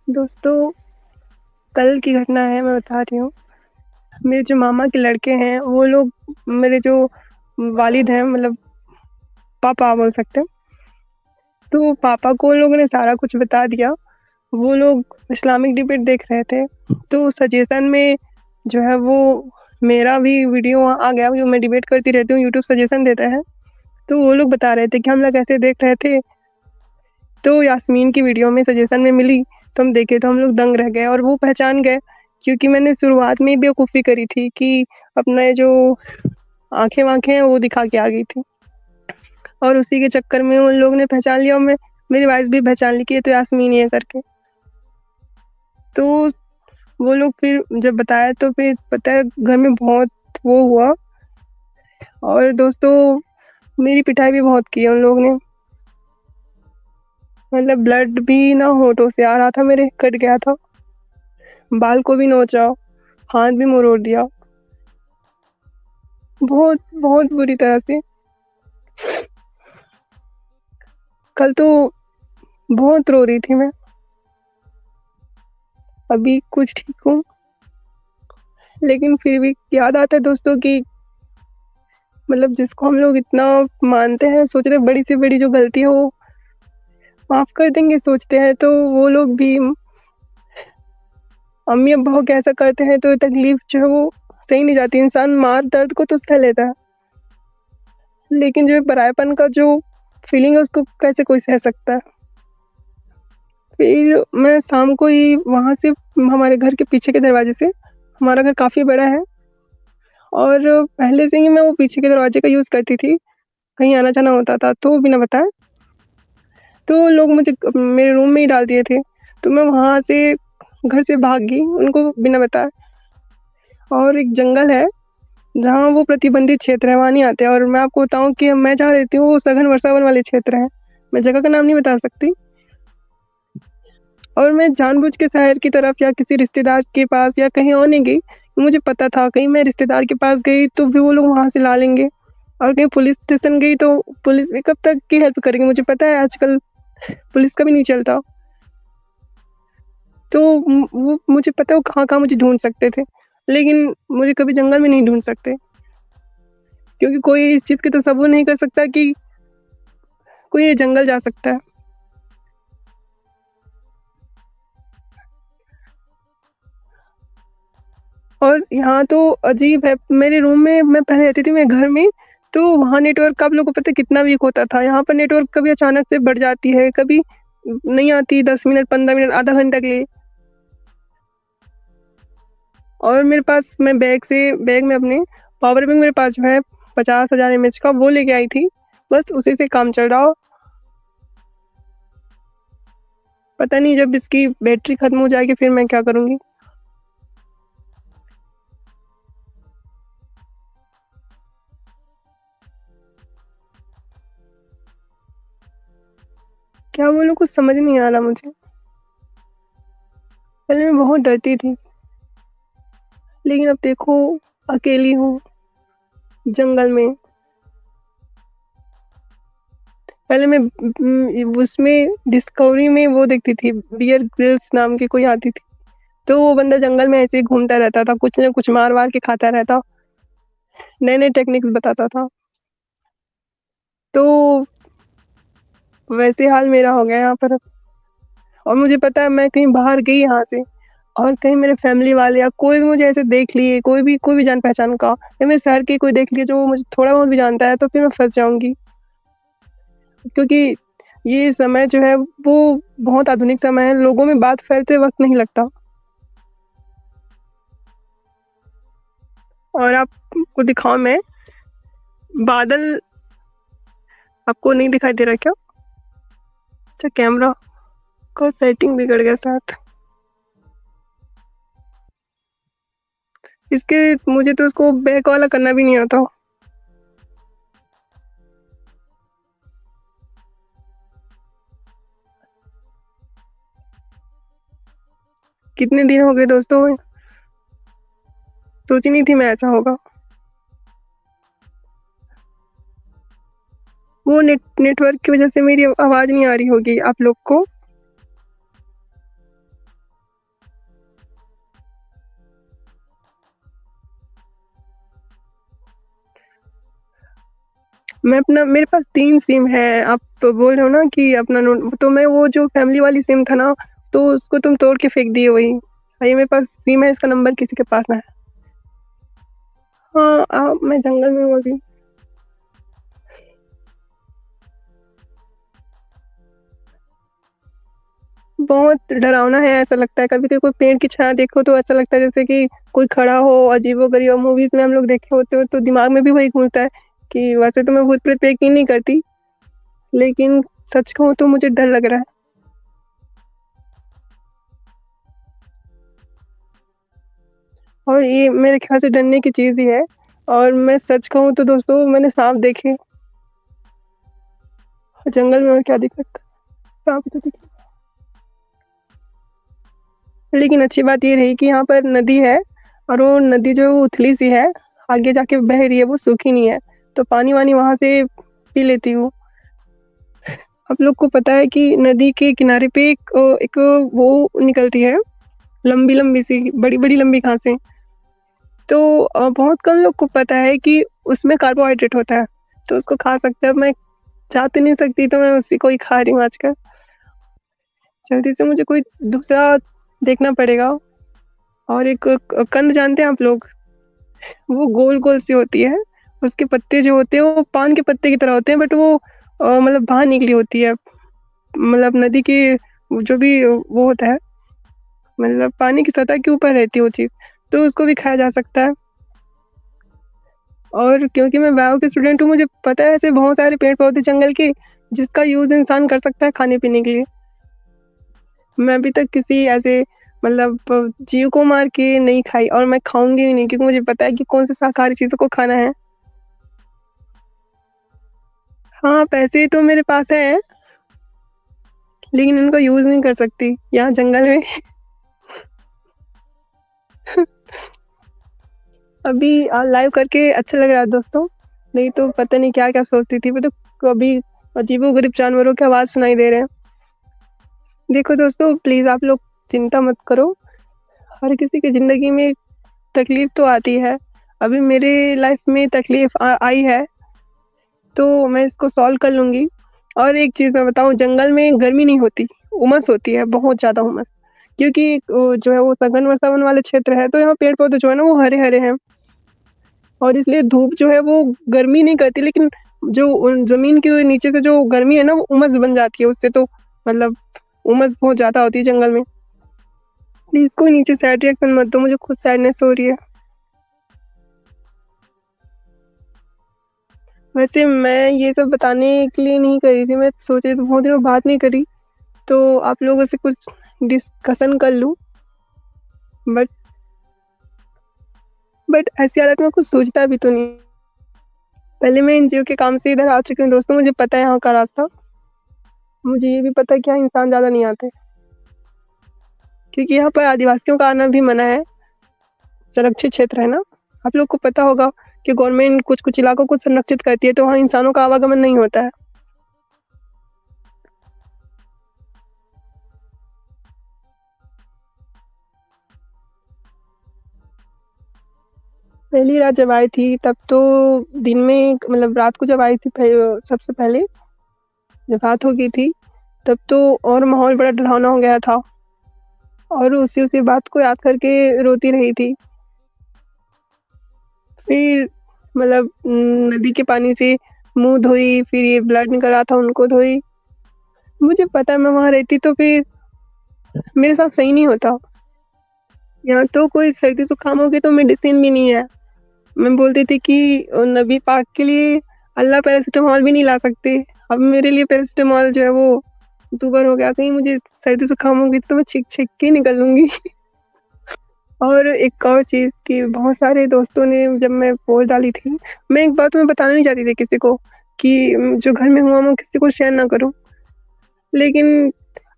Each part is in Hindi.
दोस्तों, कल की घटना है, मैं बता रही हूँ। मेरे जो मामा के लड़के हैं, वो लोग मेरे जो वालिद हैं, मतलब पापा बोल सकते हैं। तो पापा को उन लोगों ने सारा कुछ बता दिया। वो लोग इस्लामिक डिबेट देख रहे थे, तो सजेशन में जो है वो मेरा भी वीडियो आ गया, क्योंकि मैं डिबेट करती रहती हूँ, यूट्यूब सजेशन देता है। तो वो लोग बता रहे थे कि हम लोग ऐसे देख रहे थे, तो यास्मीन की वीडियो में सजेशन में मिली, तो हम देखे तो हम लोग दंग रह गए और वो पहचान गए, क्योंकि मैंने शुरुआत में बेवकूफ़ी करी थी कि अपने जो आंखें वाँखें हैं वो दिखा के आ गई थी, और उसी के चक्कर में उन लोगों ने पहचान लिया, और मेरी वाइफ भी पहचान ली कि ये तो यास्मीन ही है करके। तो वो लोग फिर जब बताया तो फिर पता है घर में बहुत वो हुआ, और दोस्तों मेरी पिटाई भी बहुत की है उन लोगों ने। मतलब ब्लड भी ना होठों से आ रहा था, मेरे कट गया था, बाल को भी नोचा, हाथ भी मरोड़ दिया, बहुत बहुत बुरी तरह से। कल तो बहुत रो रही थी मैं, अभी कुछ ठीक हूँ, लेकिन फिर भी याद आता है दोस्तों कि मतलब जिसको हम लोग इतना मानते हैं, सोचते हैं बड़ी से बड़ी जो गलती है वो माफ कर देंगे सोचते हैं, तो वो लोग भी अम्मी अब्बा को ऐसा करते हैं, तो तकलीफ जो है वो सही नहीं जाती। इंसान मार दर्द को तो सह लेता है, लेकिन जो परायापन का जो फीलिंग है उसको कैसे कोई सह सकता है। फिर मैं शाम को ही वहां से, हमारे घर के पीछे के दरवाजे से, हमारा घर काफी बड़ा है और पहले से ही मैं वो पीछे के दरवाजे का यूज करती थी, कहीं आना जाना होता था तो बिना बताए, तो लोग मुझे मेरे रूम में ही डाल दिए थे। तो मैं वहां से घर से भाग गई उनको बिना बताए, और एक जंगल है जहाँ वो प्रतिबंधित क्षेत्र है, वहाँ नहीं आते। और मैं आपको बताऊँ कि मैं जहाँ रहती हूँ वो सघन वर्षावन वाले क्षेत्र है, मैं जगह का नाम नहीं बता सकती। और मैं जानबूझ के शहर की तरफ या किसी रिश्तेदार के पास या कहीं और नहीं गई, मुझे पता था कहीं मैं रिश्तेदार के पास गई तो भी वो लोग वहाँ से ला लेंगे, और कहीं पुलिस स्टेशन गई तो पुलिस भी कब तक की हेल्प करेंगे, मुझे पता है आजकल पुलिस का भी नहीं चलता। तो वो मुझे पता है वो कहाँ-कहाँ मुझे ढूँढ सकते थे, लेकिन मुझे कभी जंगल में नहीं ढूँढ सकते, क्योंकि कोई इस चीज़ की तसव्वुर नहीं कर सकता कि कोई ये जंगल जा सकता है। और यहाँ तो अजीब है, मेरे रूम में मैं पहले रहती थी मेरे घर में, तो वहाँ नेटवर्क का आप लोगों को पता है कितना वीक होता था। यहाँ पर नेटवर्क कभी अचानक से बढ़ जाती है, कभी नहीं आती, 10 मिनट 15 मिनट आधा घंटा के लिए। और मेरे पास, मैं बैग में अपने पावर बैंक मेरे पास जो है 50,000 mAh का वो लेके आई थी, बस उसी से काम चल रहा हो। पता नहीं जब इसकी बैटरी खत्म हो जाएगी फिर मैं क्या करूँगी। क्या बोलूँ, कुछ समझ नहीं आ रहा मुझे। पहले मैं बहुत डरती थी, लेकिन अब देखो अकेली हूँ जंगल में। पहले मैं उसमें डिस्कवरी में वो देखती थी, बियर ग्रिल्स नाम की कोई आती थी, तो वो बंदा जंगल में ऐसे ही घूमता रहता था, कुछ ना कुछ मार वार के खाता रहता, नए नए टेक्निक्स बताता था। तो वैसे हाल मेरा हो गया यहाँ पर। और मुझे पता है मैं कहीं बाहर गई यहाँ से, और कहीं मेरे फैमिली वाले या कोई भी मुझे ऐसे देख लिए, कोई भी जान पहचान का, या मेरे शहर के कोई देख लिए जो मुझे थोड़ा बहुत भी जानता है, तो फिर मैं फंस जाऊंगी, क्योंकि ये समय जो है वो बहुत आधुनिक समय है, लोगों में बात फैलते वक्त नहीं लगता। और आपको दिखाऊं मैं, बादल आपको नहीं दिखाई दे रहा क्या? अच्छा, कैमरा का सेटिंग बिगड़ गया साथ इसके, मुझे तो उसको बैक वाला करना भी नहीं आता। कितने दिन हो गए दोस्तों, मैं सोची नहीं थी मैं ऐसा होगा। वो नेटवर्क की वजह से मेरी आवाज नहीं आ रही होगी आप लोग को। मैं अपना मेरे पास 3 सिम है। आप तो बोल रहे हो ना कि अपना नो तो मैं वो जो फैमिली वाली सिम था ना, तो उसको तुम तोड़ के फेंक दिए वही। ये मेरे पास सिम है, इसका नंबर किसी के पास ना है। हाँ, मैं जंगल में हूँ अभी। बहुत डरावना है, ऐसा लगता है कभी-कभी कोई पेड़ की छाया देखो तो ऐसा लगता है जैसे कि कोई खड़ा हो, अजीबो-गरीब मूवीज़ में हम लोग देखे होते हो तो दिमाग में भी वही घूमता है कि वैसे तो मैं भूत-प्रेत पे यकीन नहीं करती, लेकिन सच कहूँ तो मुझे डर लग रहा है। और ये मेरे ख़्याल से डरने की चीज़ ही है। और मैं सच कहूँ तो दोस्तों मैंने साँप देखे जंगल में, और क्या दिख सकता है, साँप तो दिखे। लेकिन अच्छी बात ये रही कि यहाँ पर नदी है, और वो नदी जो है वो उथली-सी है, आगे जाके बह रही है, वो सूखी नहीं है, तो पानी-वानी वहाँ से पी लेती हूँ। आप लोग को पता है कि नदी के किनारे पे एक वो निकलती है, लंबी-लंबी सी, बड़ी-बड़ी लंबी घासें। तो बहुत कम लोग को पता है कि उसमें कार्बोहाइड्रेट होता है, तो उसको खा सकते हैं। अब मैं जा तो नहीं सकती, तो मैं उसी को ही खा रही हूँ आजकल। जल्दी से मुझे कोई दूसरा देखना पड़ेगा। और एक कंद जानते हैं आप लोग? वो गोल-गोल सी होती है, उसके पत्ते जो होते हैं वो पान के पत्ते की तरह होते हैं, बट वो मतलब बाहर निकली होती है। मतलब नदी के जो भी वो होता है, मतलब पानी की सतह के ऊपर रहती है वो चीज़, तो उसको भी खाया जा सकता है। और क्योंकि मैं बायो की स्टूडेंट हूँ, मुझे पता है ऐसे बहुत सारे पेड़-पौधे जंगल के, जिसका यूज़ इंसान कर सकता है खाने-पीने के लिए। मैं अभी तक किसी ऐसे मतलब जीव को मार के नहीं खाई, और मैं खाऊँगी भी नहीं, क्योंकि मुझे पता है कि कौन-सी शाकाहारी चीज़ों को खाना है। हाँ, पैसे तो मेरे पास हैं, लेकिन उनका यूज़ नहीं कर सकती यहाँ जंगल में। अभी लाइव करके अच्छा लग रहा है दोस्तों, नहीं तो पता नहीं क्या-क्या सोचती थी। मैं तो कभी अजीबो-गरीब जानवरों की आवाज़ सुनाई दे रहे हैं। देखो दोस्तों, प्लीज़ आप लोग चिंता मत करो, हर किसी की ज़िंदगी में तकलीफ़ तो आती है। अभी मेरे लाइफ़ में तकलीफ़ आई है, तो मैं इसको सॉल्व कर लूँगी। और एक चीज़ मैं बताऊँ, जंगल में गर्मी नहीं होती, उमस होती है, बहुत ज़्यादा उमस। क्योंकि जो है वो सघन वर्षावन वाले क्षेत्र है, तो यहाँ पेड़-पौधे जो है ना वो हरे-हरे हैं, और इसलिए धूप जो है वो गर्मी नहीं करती, लेकिन जो ज़मीन के नीचे से जो गर्मी है ना, वो उमस बन जाती है उससे, तो मतलब उमस बहुत ज़्यादा होती है जंगल में। प्लीज़ कोई नीचे सैड रिएक्शन मत दो, मुझे खुद सैडनेस हो रही है। वैसे मैं ये सब बताने के लिए नहीं कर रही थी, मैं सोच रही थी बहुत दिनों बात नहीं करी, तो आप लोगों से कुछ डिस्कशन कर लूँ, बट ऐसी हालत में कुछ सूझता भी तो नहीं। पहले मैं एनजीओ के काम से इधर आ चुकी हूँ दोस्तों, मुझे पता है यहाँ का रास्ता। मुझे ये भी पता है कि यहाँ इंसान ज़्यादा नहीं आते, क्योंकि यहाँ पर आदिवासियों का आना भी मना है, संरक्षित क्षेत्र है ना। आप लोग को पता होगा कि गवर्नमेंट कुछ-कुछ इलाकों को संरक्षित करती है, तो वहाँ इंसानों का आवागमन नहीं होता है। पहली रात जब आई थी तब तो दिन में मतलब रात को जब आई थी सबसे पहले जब रात हो गई थी, तब तो और माहौल बड़ा डरावना हो गया था, और उसी-उसी बात को याद करके रोती रही थी। फिर मतलब नदी के पानी से मुँह धोई, फिर ये ब्लड निकल रहा था उनको धोई। मुझे पता है मैं वहाँ रहती तो फिर मेरे साथ सही नहीं होता। यहाँ तो कोई सर्दी-जुकाम हो गई तो मेडिसिन भी नहीं है। मैं बोलती थी कि नबी पाक के लिए अल्लाह पैरासिटामॉल भी नहीं ला सकते। अब मेरे लिए पैरासिटामॉल जो है वो दूभर हो गया, कहीं मुझे सर्दी-जुकाम हो गई तो मैं छींक-छींक के निकल लूँगी। और एक और चीज़ कि बहुत सारे दोस्तों ने जब मैं पोस्ट डाली थी, मैं एक बात मैं बताना नहीं चाहती थी किसी को कि जो घर में हुआ मैं किसी को शेयर ना करूँ। लेकिन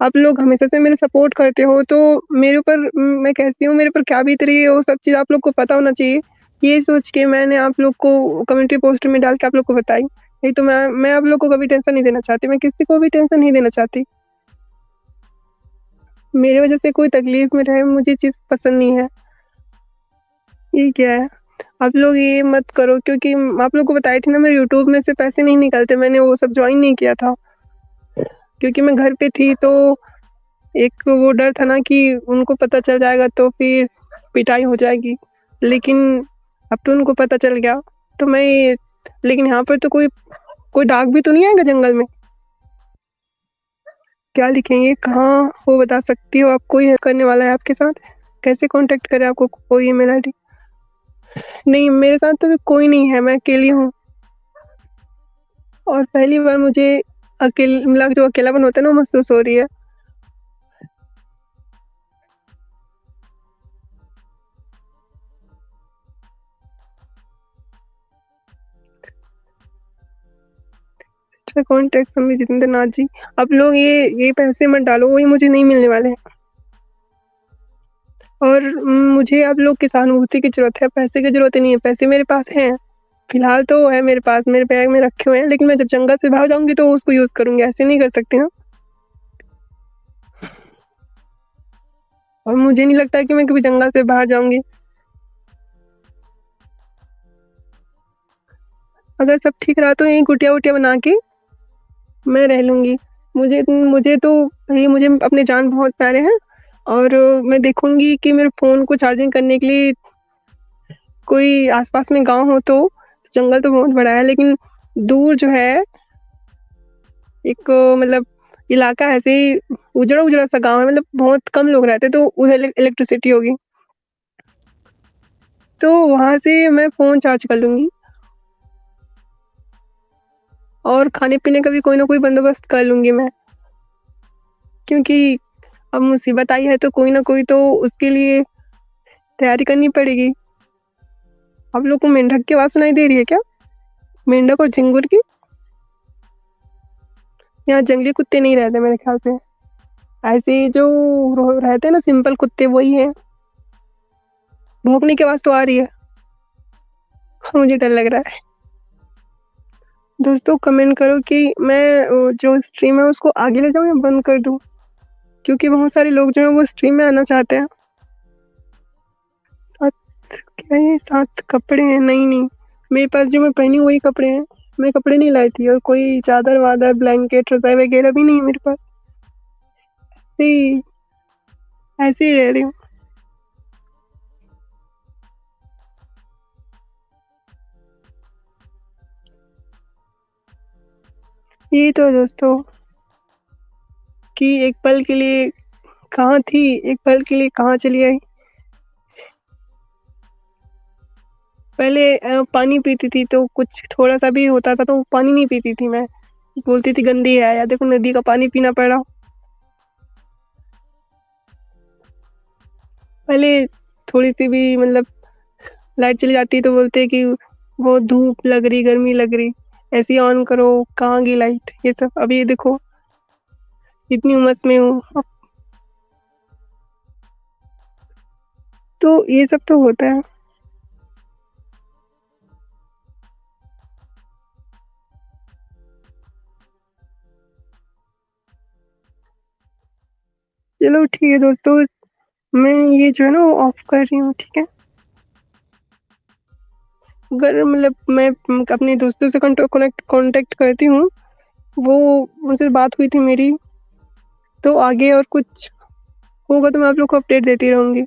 आप लोग हमेशा से मेरे सपोर्ट करते हो, तो मेरे ऊपर मैं कैसी हूँ, मेरे ऊपर क्या बीत रही है, वो सब चीज़ आप लोग को पता होना चाहिए। ये सोच के मैंने आप लोग को कम्युनिटी पोस्ट में डाल के आप लोग को बताई। नहीं तो मैं आप लोग को कभी टेंशन नहीं देना चाहती, मैं किसी को भी टेंशन नहीं देना चाहती। मेरी वज़ह से कोई तकलीफ़ में रहे, मुझे ये चीज़ पसंद नहीं है। ये क्या है? आप लोग ये मत करो, क्योंकि आप लोग को बताई थी ना, मेरे यूट्यूब में से पैसे नहीं निकलते, मैंने वो सब ज्वाइन नहीं किया था क्योंकि मैं घर पे थी। तो एक वो डर था ना कि उनको पता चल जाएगा तो फिर पिटाई हो जाएगी, लेकिन अब तो उनको पता चल गया। तो मैं लेकिन यहाँ पर तो कोई कोई डाक भी तो नहीं आएगा जंगल में। क्या लिखेंगे, कहाँ हो बता सकती हो आप? कोई है करने वाला है आपके साथ? कैसे कांटेक्ट करें आपको? कोई ईमेल आईडी? नहीं, मेरे साथ तो कोई नहीं है, मैं अकेली हूँ। और पहली बार मुझे अकेले मतलब जो अकेलापन होता है ना, वो महसूस हो रही है। कॉन्टेक्ट समय जितेंद्र नाथ जी, आप लोग ये पैसे मत डालो, वही मुझे नहीं मिलने वाले हैं। और मुझे आप लोग की सहानुभूति की जरूरत है, पैसे की जरूरत नहीं है। पैसे मेरे पास हैं, फिलहाल तो है मेरे पास, मेरे बैग में रखे हुए हैं, लेकिन मैं जब जंगल से बाहर जाऊंगी तो उसको यूज करूंगी, ऐसे नहीं कर सकती ना। और मुझे नहीं लगता कि मैं कभी जंगल से बाहर जाऊंगी। अगर सब ठीक रहा तो यही कुटिया वुटिया बना के मैं रह लूंगी। मुझे मुझे तो ये मुझे अपने जान बहुत प्यारे हैं। और मैं देखूंगी कि मेरे फोन को चार्जिंग करने के लिए कोई आसपास में गांव हो तो। जंगल तो बहुत बड़ा है, लेकिन दूर जो है एक मतलब इलाका ऐसे ही उजड़ा उजड़ा सा गांव है, मतलब बहुत कम लोग रहते, तो उधर इलेक्ट्रिसिटी होगी, तो वहां से मैं फोन चार्ज कर लूंगी। और खाने पीने का भी कोई ना कोई बंदोबस्त कर लूंगी मैं, क्योंकि अब मुसीबत आई है तो कोई ना कोई तो उसके लिए तैयारी करनी पड़ेगी। आप लोग को मेंढक की आवाज सुनाई दे रही है क्या? मेंढक और झिंगुर की? यहाँ जंगली कुत्ते नहीं रहते मेरे ख्याल से, ऐसे जो रहते हैं ना सिंपल कुत्ते, वही है। भौंकने की आवाज तो आ रही है, मुझे डर लग रहा है। दोस्तों कमेंट करो कि मैं जो स्ट्रीम है उसको आगे ले जाऊं या बंद कर दूं, क्योंकि बहुत सारे लोग जो है वो स्ट्रीम में आना चाहते हैं। साथ क्या है, साथ कपड़े हैं? नहीं नहीं, मेरे पास जो मैं पहनी वही कपड़े हैं, मैं कपड़े नहीं लाई थी। और कोई चादर वादर ब्लैंकेट रजाई वगैरह भी नहीं है मेरे पास। ऐसे ऐसे ही रह रही हूँ। ये तो दोस्तों कि एक पल के लिए कहाँ थी, एक पल के लिए कहाँ चली आई। पहले पानी पीती थी तो कुछ थोड़ा सा भी होता था तो पानी नहीं पीती थी मैं, बोलती थी गंदी है, या देखो नदी का पानी पीना पड़ा। पहले थोड़ी सी भी मतलब लाइट चली जाती तो बोलते कि वो धूप लग रही, गर्मी लग रही, ऐसी ऑन करो, कहाँ गई लाइट, ये सब। अभी ये देखो इतनी उमस में हूँ अब, तो ये सब तो होता है। चलो ठीक है दोस्तों, मैं ये जो है ना वो ऑफ कर रही हूँ, ठीक है। अगर मतलब मैं अपने दोस्तों से कांटेक्ट करती हूँ, वो उनसे बात हुई थी मेरी, तो आगे और कुछ होगा तो मैं आप लोग को अपडेट देती रहूंगी।